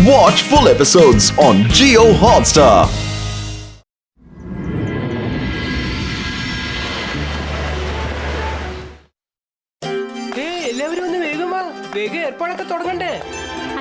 Watch full episodes on Jio Hotstar. എല്ലാവരും ഒന്ന് വേഗം വാ, വേഗം ഏർപ്പാടൊക്കെ തുടങ്ങണ്ടേ?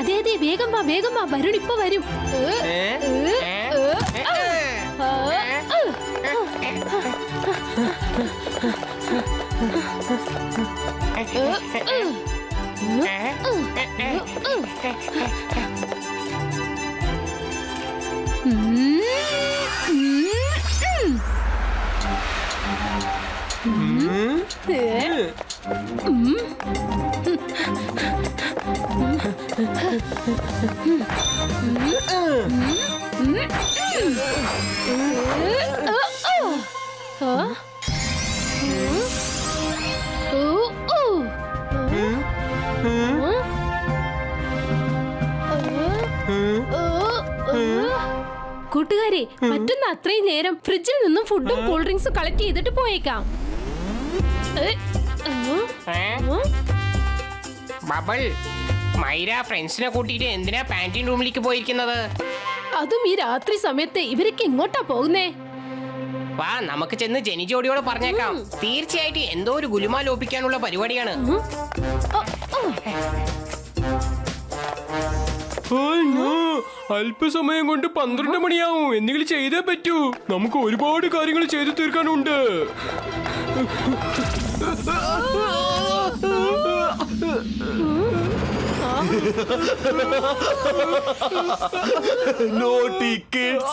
അതെ അതെ, വേഗം വാ വേഗം വാ, വരുൺ ഇപ്പൊ വരും. കൂട്ടുകാരെ, പറ്റുന്ന അത്രയും നേരം ഫ്രിഡ്ജിൽ നിന്നും ഫുഡും കൂൾ ഡ്രിങ്ക്സും കളക്ട് ചെയ്തിട്ട് പോയേക്കാം. ബബിൾ, മൈര ഫ്രണ്ട്സിനെ കൂട്ടിയിട്ട് എന്തിനാ പാന്റീൻ റൂമിലേക്ക് പോയിരിക്കുന്നത്? അതും ഈ രാത്രി സമയത്ത് ഇവരൊക്കെ എങ്ങോട്ടാ പോകുന്നേ? വാ, നമുക്ക് ചെന്ന് ജെനി ജോഡിയോട് പറഞ്ഞേക്കാം. തീർച്ചയായിട്ടും എന്തോ ഒരു ഗുലുമാൽ ഒപ്പിക്കാനുള്ള പരിപാടിയാണ്. അല്പസമയം കൊണ്ട് 12 മണിയാവും. എന്തെങ്കിലും ചെയ്തേ പറ്റൂ. നമുക്ക് ഒരുപാട് കാര്യങ്ങൾ ചെയ്തു തീർക്കാനുണ്ട്. Naughty kids.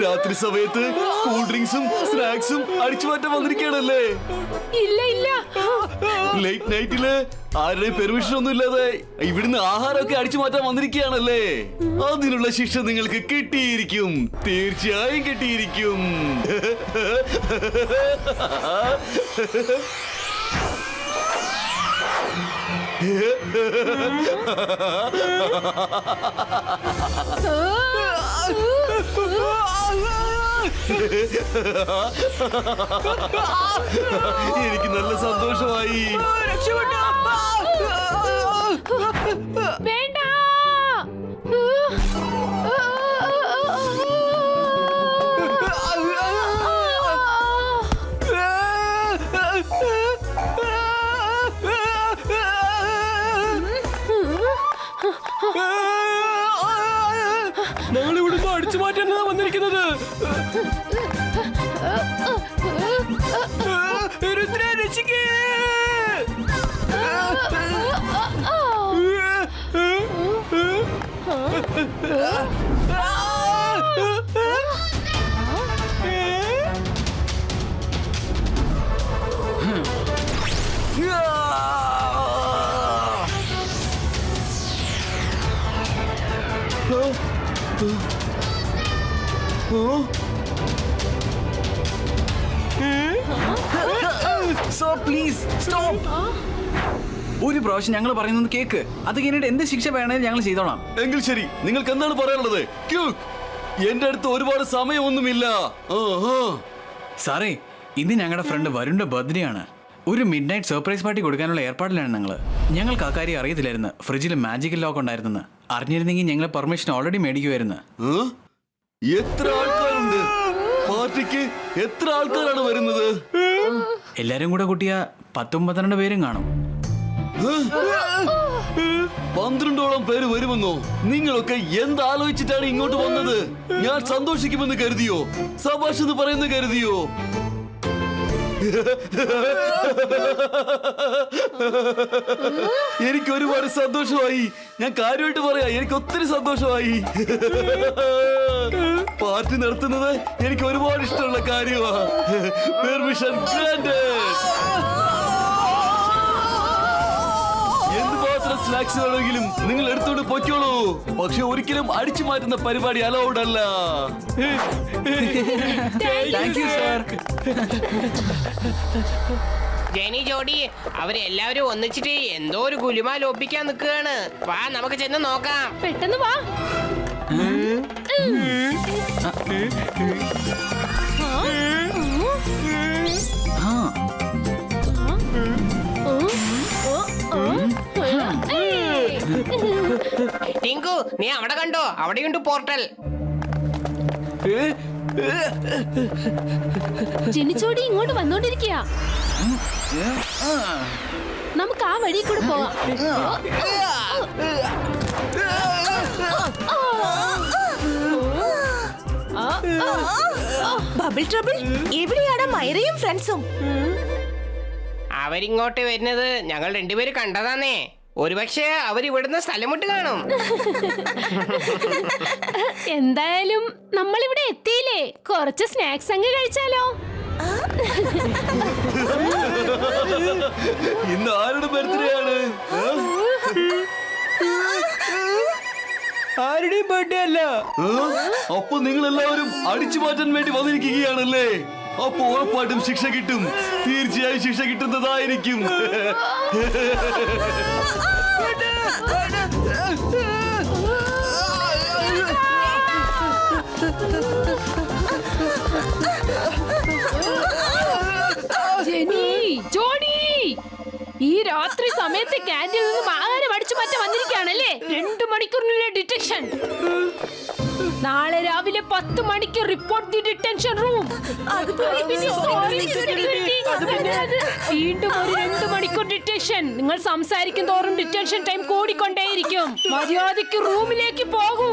രാത്രി സമയത്ത് കൂൾ ഡ്രിങ്ക്സും സ്നാക്സും അടിച്ചു മാറ്റാൻ വന്നിരിക്കുകയാണല്ലേ? ഇല്ല ഇല്ല, ലേറ്റ് നൈറ്റില് ആരുടെയും പെർമിഷൻ ഒന്നും ഇല്ലാതെ ഇവിടുന്ന് ആഹാരമൊക്കെ അടിച്ചു മാറ്റാൻ വന്നിരിക്കുകയാണല്ലേ? അതിനുള്ള ശിക്ഷ നിങ്ങൾക്ക് കിട്ടിയിരിക്കും, തീർച്ചയായും കിട്ടിയിരിക്കും. എനിക്ക് നല്ല സന്തോഷമായി. വേണ്ട. ഞങ്ങൾ ഇവിടുന്ന് അടിച്ചു മാറ്റാനാണ് വന്നിരിക്കുന്നത്. So please stop. ഒരു പ്രാവശ്യം ഞങ്ങൾ പറയുന്നത് കേക്ക്. അത് കഴിഞ്ഞിട്ട് എന്ത് ശിക്ഷ വേണേലും ഞങ്ങൾ ചെയ്തോളാം. എങ്കിൽ ശരി, നിങ്ങൾക്ക് എന്താണ് പറയാനുള്ളത്? എന്റെ അടുത്ത് ഒരുപാട് സമയമൊന്നുമില്ല. സാറേ, ഇന്ന് ഞങ്ങളുടെ ഫ്രണ്ട് വരുണിന്റെ ബർത്ത്ഡേ ആണ്. ഒരു മിഡ് നൈറ്റ് സർപ്രൈസ് പാർട്ടി കൊടുക്കാനുള്ള ഏർപ്പാടിലാണ് ഞങ്ങൾക്ക് ആ കാര്യം അറിയത്തില്ലായിരുന്നു. ഫ്രിഡ്ജിൽ മാജിക്കൽ ലോക്ക് ഉണ്ടായിരുന്നെന്ന്. അറിഞ്ഞിരുന്നെങ്കിൽ ഞങ്ങൾ പെർമിഷൻ ഓൾറെഡി മേടിക്കുമായിരുന്നു. എത്ര ആൾക്കാരുണ്ട് പാർട്ടിക്ക്? എത്ര ആൾക്കാരാണ് വരുന്നത്? എല്ലാരും കൂടെ കൂട്ടിയ 10-12 പേരും കാണും. 12ഓളം പേര് വരുമെന്നോ? നിങ്ങളൊക്കെ എന്താലോചിച്ചിട്ടാണ് ഇങ്ങോട്ട് വന്നത്? ഞാൻ സന്തോഷിക്കുമെന്ന് കരുതിയോ? സബാഷ് എന്ന് പറയുന്നത് കരുതിയോ? എനിക്ക് ഒരുപാട് സന്തോഷമായി. ഞാൻ കാര്യമായിട്ട് പറയാം, എനിക്ക് ഒത്തിരി സന്തോഷമായി. പാർട്ടി നടത്തുന്നത് എനിക്ക് ഒരുപാട് ഇഷ്ടമുള്ള കാര്യമാണ്. Permission granted. എന്തുമാത്രം സ്നാക്സ് വേണമെങ്കിലും നിങ്ങൾ എടുത്തോണ്ട് പൊയ്ക്കോളൂ. പക്ഷെ ഒരിക്കലും അടിച്ചു മാറ്റുന്ന പരിപാടി അലൗഡ് അല്ല. Thank you sir. ജെനി ജോഡി, അവരെല്ലാവരും ഒന്നിച്ചിട്ട് എന്തോ ഒരു ഗുലുമാൽ ഒപ്പിക്കാൻ നിൽക്കുകയാണ്. വാ, നമുക്ക് ചെന്ന് നോക്കാം. പെട്ടെന്ന് വാ. ടിങ്കു നീ അവിടെ കണ്ടോ? അവിടെയുണ്ട് പോർട്ടൽ. ജനിച്ചോടി ഇങ്ങോട്ട് വന്നോണ്ടിരിക്കുക. നമുക്ക് ആ വഴി കൂടെ പോവാം. ബബിൾ ട്രബിൾ, എവിടെയാണ് മൈറയും ഫ്രണ്ട്സും? അവരിങ്ങോട്ട് വരുന്നത് ഞങ്ങൾ രണ്ടുപേരും കണ്ടതാന്നേ. ഒരുപക്ഷെ അവരിവിടുന്ന് സ്ഥലം വിട്ട് കാണും. എന്തായാലും നമ്മളിവിടെ എത്തിയില്ലേ, കുറച്ച് സ്നാക്സ് അങ്ങ് കഴിച്ചാലോ? ഇന്ന് ആരുടെ ബർത്ത്ഡേ ആണ്? ആരുടെയും ബർത്ത്ഡേ അല്ല. അപ്പൊ നിങ്ങൾ എല്ലാവരും അടിച്ചു മാറ്റാൻ വേണ്ടി വന്നിരിക്കുകയാണല്ലേ? അപ്പൊ ഉറപ്പായിട്ടും ശിക്ഷ കിട്ടും. തീർച്ചയായും ശിക്ഷ കിട്ടുന്നതായിരിക്കും. ജെനി, ജോഡി, ഈ രാത്രി സമയത്ത് ക്യാൻറ്റീനിൽ നിന്നും ആഹാരം അടിച്ചു മാറ്റാൻ വന്നിരിക്കുകയാണല്ലേ? 2 മണിക്കൂറിനുള്ളിൽ ഡിറ്റക്ഷൻ. നാളെ രാവിലെ 10 മണിക്ക് റിപ്പോർട്ട് ദി ഡിറ്റൻഷൻ റൂം. വീണ്ടും ഒരു 2 മണിക്കൂർ ഡിറ്റൻഷൻ. നിങ്ങൾ സംസാരിക്കും തോറും ഡിറ്റൻഷൻ ടൈം കൂടിക്കൊണ്ടേയിരിക്കും. മര്യാദയ്ക്ക് റൂമിലേക്ക് പോകൂ.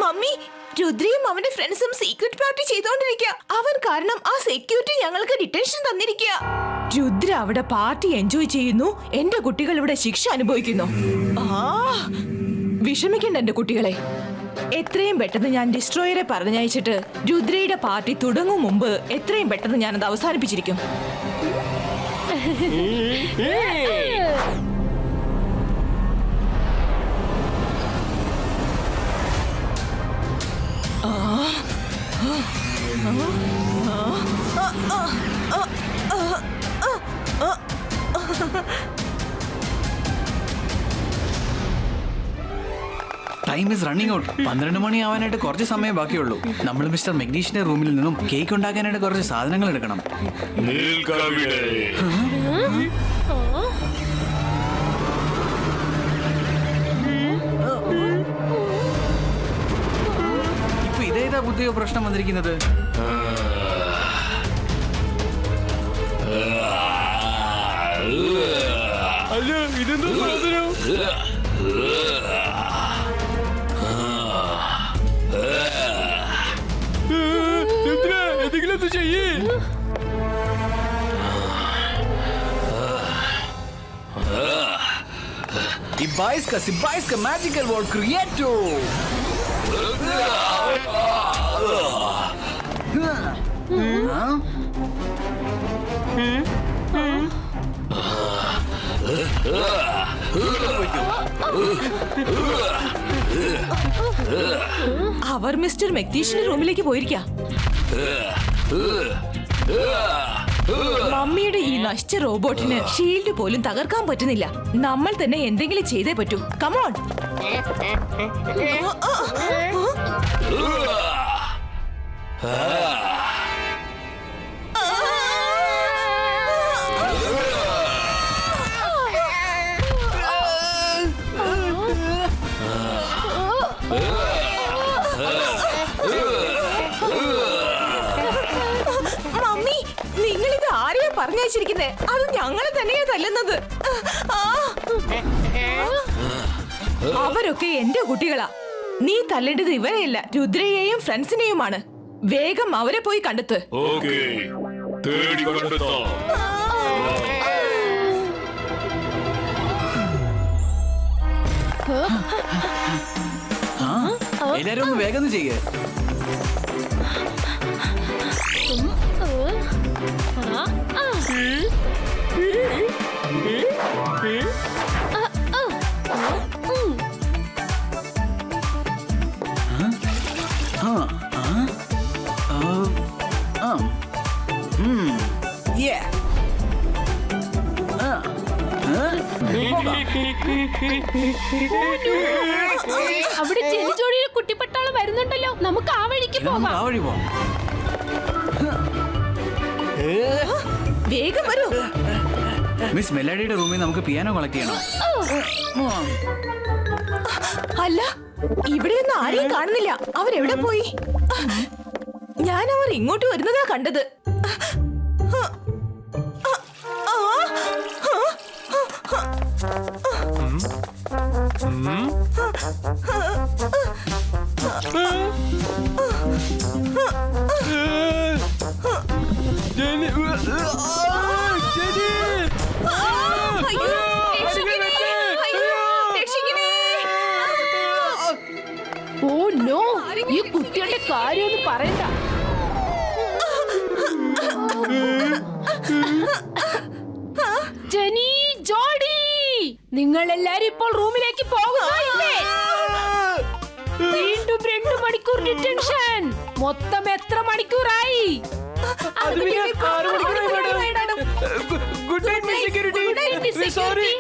മമ്മി, രുദ്രയും അവന്റെ ഫ്രണ്ട്സും സീക്രട്ട് പാർട്ടി ചെയ്തോണ്ടിരിക്കുക. അവൻ കാരണം ആ സെക്യൂരിറ്റി ഞങ്ങൾക്ക് ഡിറ്റൻഷൻ തന്നിരിക്കുക. രുദ്ര അവിടെ പാർട്ടി എൻജോയ് ചെയ്യുന്നു, എന്റെ കുട്ടികൾ ഇവിടെ ശിക്ഷ അനുഭവിക്കുന്നു. വിഷമിക്കണ്ട എന്റെ കുട്ടികളെ. എത്രയും പെട്ടെന്ന് ഞാൻ ഡിസ്ട്രോയറെ പറഞ്ഞയച്ചിട്ട് രുദ്രയുടെ പാർട്ടി തുടങ്ങും മുമ്പ് എത്രയും പെട്ടെന്ന് ഞാനത് അവസാനിപ്പിച്ചിരിക്കും. Time is running out. 12 മണി ആവാനായിട്ട് കുറച്ച് സമയം ബാക്കിയുള്ളൂ. നമ്മൾ മിസ്റ്റർ മെഗ്നീഷിന്റെ റൂമിൽ നിന്നും കേക്ക് ഉണ്ടാക്കാനായിട്ട് കുറച്ച് സാധനങ്ങൾ എടുക്കണം. ഇപ്പൊ ഇതേതാ പുതിയ പ്രശ്നം വന്നിരിക്കുന്നത്? അല്ല, ഇതെന്താ സാധനം? എന്തെങ്കിലും ഒന്ന് ചെയ്യേ. Ibaiska magical world creator. അവർ മിസ്റ്റർ മെഗ്നീഷിന്റെ റൂമിലേക്ക് പോയിരിക്കാം. മമ്മിയുടെ ഈ നശിച്ച റോബോട്ടിന് ഷീൽഡ് പോലും തകർക്കാൻ പറ്റുന്നില്ല. നമ്മൾ തന്നെ എന്തെങ്കിലും ചെയ്തേ പറ്റൂ. കമോൺ. മമ്മി, നിങ്ങളിത് ആരെയാ പറഞ്ഞയച്ചിരിക്കുന്നേ? അത് ഞങ്ങളെ തന്നെയാ തല്ലുന്നത്. അവരൊക്കെ എന്റെ കുട്ടികളാ. നീ തല്ലേണ്ടത് ഇവരെയല്ല, രുദ്രയെയും ഫ്രണ്ട്സിനെയുമാണ്. വേഗം അവരെ പോയി കണ്ടെത്ത്. എല്ലാരും ഒന്ന് വേഗം ചെയ്യേ. അവിടെ ചെലിജോടിയുടെ കുട്ടിപ്പട്ടാളം വരുന്നുണ്ടല്ലോ. നമുക്ക് ആ വഴിക്ക് പോകാം. ആ വഴി പോവാം. വേഗം വരൂ. മിസ് മെലഡിയുടെ റൂമിൽ നമുക്ക് പിയാനോ കളക്ട് ചെയ്യണം. അല്ല, ഇവിടെയൊന്നും ആരെയും കാണുന്നില്ല. അവരെവിടെ പോയി? ഞാൻ അവർ ഇങ്ങോട്ട് വരുന്നതാ കണ്ടത്. അയ്യോ, രക്ഷിക്കണേ, അയ്യോ, രക്ഷിക്കണേ. ഓ നോ, ഈ കുട്ടിയുടെ കാര്യമൊന്നും പറയണ്ട. ജെനി, ജോഡി, നിങ്ങൾ എല്ലാരും ഇപ്പോൾ റൂമിലേക്ക് പോകുന്നില്ലേ? വീണ്ടും 2 മണിക്കൂർ ഡിറ്റൻഷൻ. മൊത്തം എത്ര മണിക്കൂറായി? Good night miss security. Good night, Miss sorry.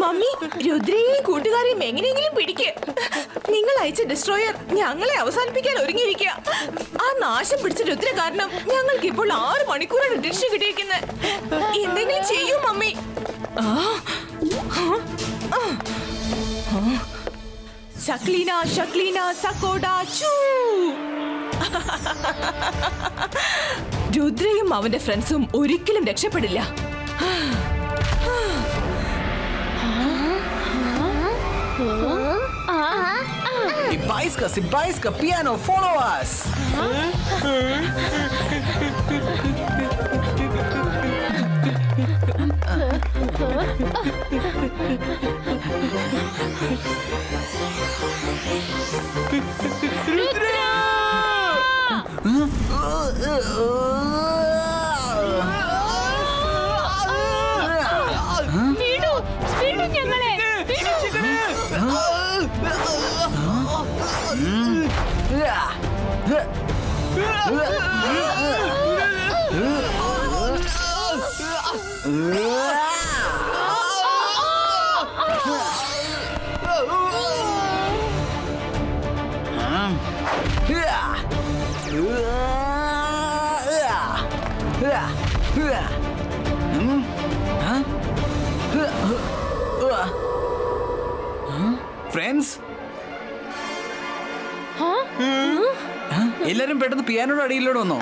Mummy, രുദ്രയെയും കൂട്ടുകാരെയും എങ്ങനെയെങ്കിലും പിടിക്ക്. നിങ്ങൾ അയച്ച ഡിസ്ട്രോയർ ഞങ്ങളെ അവസാനിപ്പിക്കാൻ ഒരുങ്ങിയിരിക്കുക. ആ നാശം പിടിച്ച രുദ്ര കാരണം ഞങ്ങൾക്ക് ഇപ്പോൾ 6 മണിക്കൂറാണ് ഡിറ്റൻഷൻ കിട്ടിയിരിക്കുന്നത്. എന്തെങ്കിലും ചെയ്യൂ മമ്മി. ശക്ലീന ശക്ലീന സക്കോഡ ചൂ. രുദ്രയും അവന്റെ ഫ്രണ്ട്സും ഒരിക്കലും രക്ഷപ്പെടില്ല. Sibaiska piano, follow us. വീണ്ടും ഞങ്ങളെ ഫ്രണ്ട്സ്, എല്ലാരും പെട്ടെന്ന് പിയാനോയുടെ അടിയിലൂടെ വന്നോ.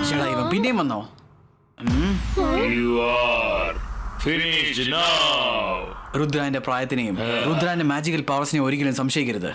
ചേട്ടാ, ഇവൻ പിന്നെയും വന്നോ? രുദ്രാന്റെ പ്രായത്തിനെയും രുദ്രാന്റെ മാജിക്കൽ പവേഴ്സിനെയും ഒരിക്കലും സംശയിക്കരുത്.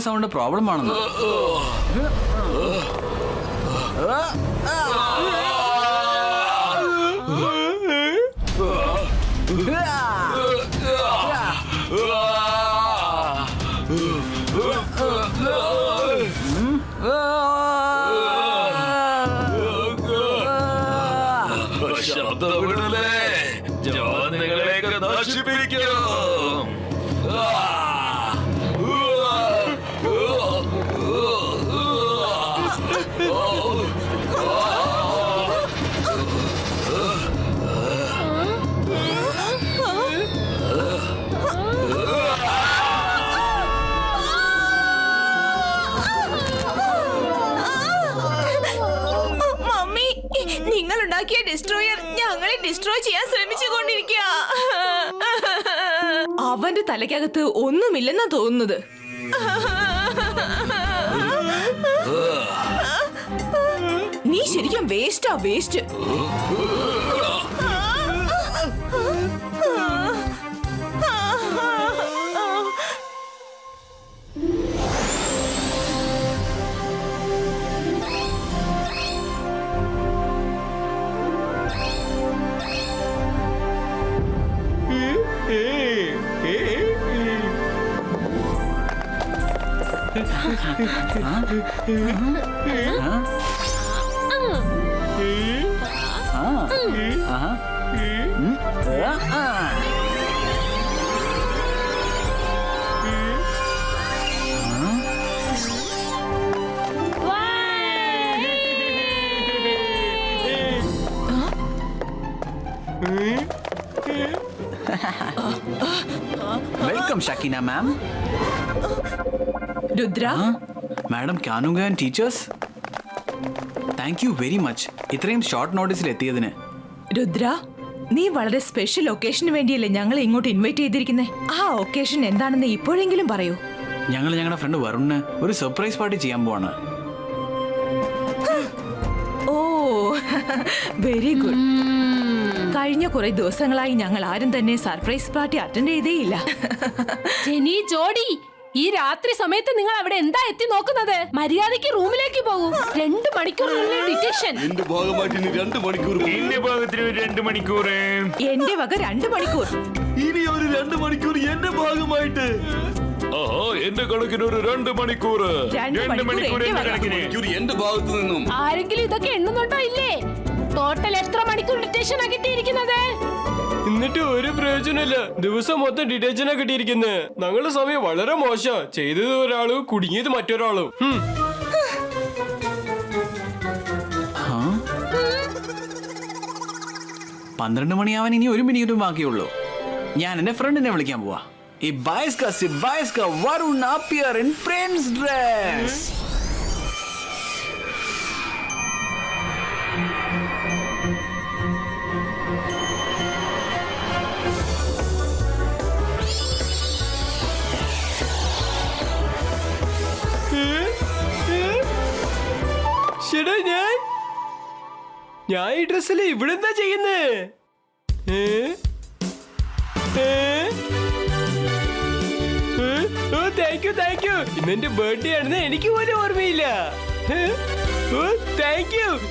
സൗണ്ട് പ്രോബ്ലം ആണെന്ന്. ശബ്ദമിടലേ, ഞാൻ നിങ്ങളെയൊക്കെ നശിപ്പിക്കും. മമ്മി, നിങ്ങൾ ഉണ്ടാക്കിയ ഡിസ്ട്രോയർ ഞങ്ങളെ ഡിസ്ട്രോയ് ചെയ്യാൻ ശ്രമിച്ചുകൊണ്ടിരിക്കുക. അവന്റെ തലയ്ക്കകത്ത് ഒന്നുമില്ലെന്നാ തോന്നുന്നത്. നീ ശരിക്കും വേസ്റ്റാ, waste. Welcome Shakeena ma'am. Rudra, madam കാനുങ്ക and teachers, thank you very much ഇത്രയും ഷോർട്ട് നോട്ടീസിൽ എത്തിയതിന്. രുദ്ര, നീ വളരെ സ്പെഷ്യൽ ഒക്കേഷന് വേണ്ടിയല്ലേ ഞങ്ങളെ ഇങ്ങോട്ട് ഇൻവൈറ്റ് ചെയ്തിരിക്കുന്നേ? ആ ഒക്കേഷൻ എന്താണെന്ന് ഇപ്പോഴെങ്കിലും പറയൂ. ഞങ്ങൾ ഞങ്ങളുടെ ഫ്രണ്ട് വരുണിന് ഒരു സർപ്രൈസ് പാർട്ടി ചെയ്യാൻ പോവാണ്. ഓ, വെരി ഗുഡ്. കഴിഞ്ഞ കുറെ ദിവസങ്ങളായി ഞങ്ങൾ ആരും തന്നെ സർപ്രൈസ് പാർട്ടി അറ്റൻഡ് ചെയ്തേയില്ല. ജെനി, ജോഡി, ഈ രാത്രി സമയത്ത് നിങ്ങൾ അവിടെ എന്താ എത്തി നോക്കുന്നത്? മര്യാദയ്ക്ക് റൂമിലേക്ക് പോകൂ. 2 മണിക്കൂറിനുള്ളിൽ ഡിറ്റക്ഷൻ. എന്റെ ഭാഗമായിട്ട് ഇനി 2 മണിക്കൂർ. എന്റെ ഭാഗത്തിന് 2 മണിക്കൂർ. എന്റെ വക 2 മണിക്കൂർ. ഇനി ഒരു 2 മണിക്കൂർ എന്റെ ഭാഗമായിട്ട്. ആഹാ, എന്റെ കണക്കിന് ഒരു 2 മണിക്കൂർ. 2 മണിക്കൂർ എന്റെ എന്റെ കണക്കിന്. മണിക്കൂർ എന്റെ ഭാഗത്തു നിന്നും. ആരെങ്കിലും ഇതൊക്കെ എണ്ണുന്നുണ്ടോ ഇല്ലേ? ടോട്ടൽ എത്ര മണിക്കൂർ ഡിറ്റക്ഷൻ ആ കിട്ടിയിരിക്കുന്നത്? എന്നിട്ട് ഒരു പ്രയോജനമില്ല. ദിവസം മൊത്തം ഡിറ്റൻഷനാ കിട്ടിയിരിക്കുന്നത്. ഞങ്ങളുടെ സമയം വളരെ മോശം. ചെയ്തത് ഒരാളും കുടുങ്ങിയത് മറ്റൊരാളും. 12 മണിയാവാൻ ഇനി 1 മിനിറ്റും ബാക്കിയുള്ളൂ. ഞാൻ എന്റെ ഫ്രണ്ടിനെ വിളിക്കാൻ പോവാ. ഈ ബായസ്ക Varun appear in prince dress. ശരി, ഞാൻ ഈ ഡ്രസ്സില് ഇവിടെ എന്താ ചെയ്യുന്നേ? Thank you. ഇന്നെന്റെ ബർത്ത്ഡേ ആണെന്ന് എനിക്ക് പോലും ഓർമ്മയില്ല.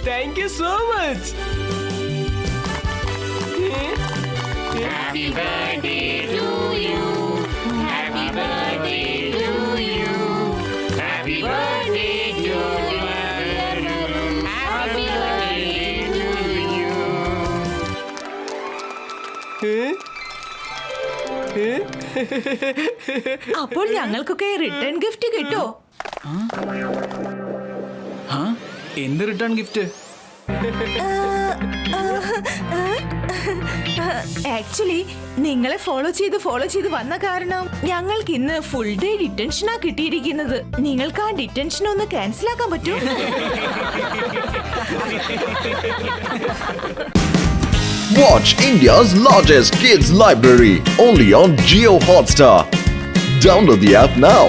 Thank you so much. Happy birthday to you. Happy birthday to you. Happy birthday to you. Happy birthday to you. അപ്പോൾ ഞങ്ങൾക്കൊക്കെ റിട്ടേൺ ഗിഫ്റ്റ് കിട്ടോ? എന്ത് റിട്ടേൺ ഗിഫ്റ്റ്? ആക്ച്വലി നിങ്ങളെ ഫോളോ ചെയ്ത് വന്ന കാരണം ഞങ്ങൾക്ക് ഇന്ന് ഫുൾ ഡേ ഡിറ്റൻഷനാ കിട്ടിയിരിക്കുന്നത്. നിങ്ങൾക്ക് ആ ഡിറ്റൻഷൻ ഒന്ന് ക്യാൻസൽ ആക്കാൻ പറ്റുമോ? Watch India's largest kids library only on Jio Hotstar. Download the app now.